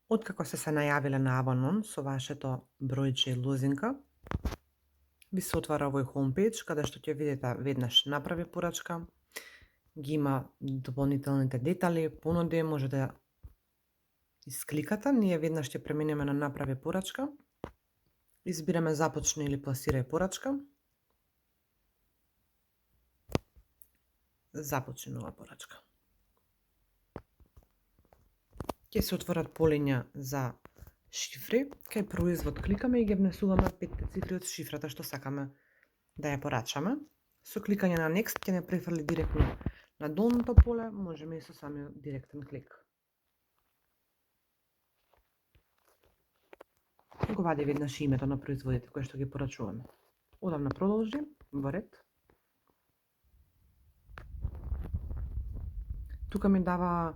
Откако сте се најавиле на Аванон со вашето бројче и лозинка, ви се отвара овој homepage, каде што ќе видите веднаш направи порачка, ги има дополнителните детали, понуди, може да искликате. Ние веднаш ќе преминеме на направи порачка, избираме започни или пласирај порачка, започни нова порачка. Ќе се отворат полиња за шифри, кај производ кликаме и ги внесуваме 5 цифри од шифрата што сакаме да ја порачаме. Со кликање на Next ќе не префрли директно на долното поле, можеме и со самиот директен клик. Го вади веднаш името на производите кои што ги порачуваме. Одам на продолжи, во ред. Тука ми дава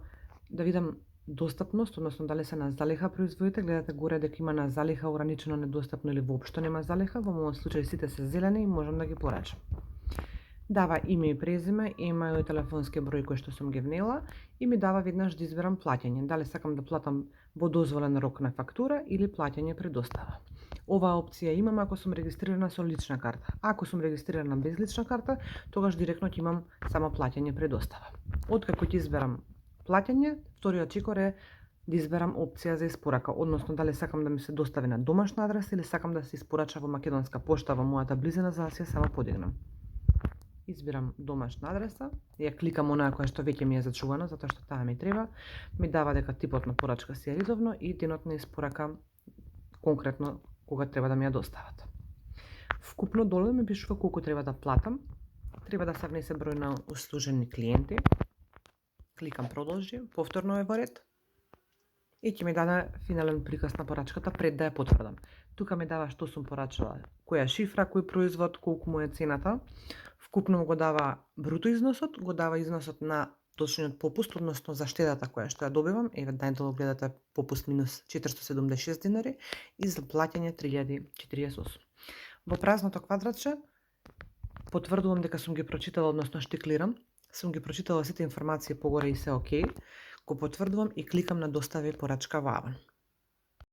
да видам достапност, односно дали се на залиха производите. Гледате горе дека има на залиха, ограничено, недостапно или воопшто нема залиха. Во мојот случај сите се зелени и можам да ги порачам. Дава име и презиме, имеј и телефонски број кој што сум ги внела и ми дава веднаш да изберам плаќање. Дали сакам да платам во дозволен рок на фактура или плаќање при достава. Оваа опција имам ако сум регистрирана со лична карта. Ако сум регистрирана без лична карта, тогаш директно ќе имам само плаќање при достава. Откако ќе изберам плаќање, вториот чекор е да изберам опција за испорака, односно дали сакам да ми се достави на домашна адреса или сакам да се испорача во македонска пошта во мојата близина за да се само подигнам. Избирам домашна адреса, ја кликам онаа која што веќе ми е зачувана, затоа што таа ми треба, ми дава дека типот на порачка си е редовно и денот на испорака конкретно кога треба да ми ја достават. Вкупно долу ми пишува колку треба да платам, треба да се внесе број на услужени клиенти, кликам продолжи, повторно е во ред и ќе ми даде финален приказ на порачката пред да ја потврдам. Тука ми дава што сум порачала, која шифра, кој производ, колку му е цената. Вкупно го дава бруто износот, го дава износот на точниот попуст, односно за штедата која што ја добивам. Еве најдолу гледате попуст минус 476 динари и за плаќање 3048. Во празното квадратче потврдувам дека сум ги прочитала, односно штиклирам, сум ги прочитала сите информации погоре и се окей, го потврдувам и кликам на достави порачка во Аван.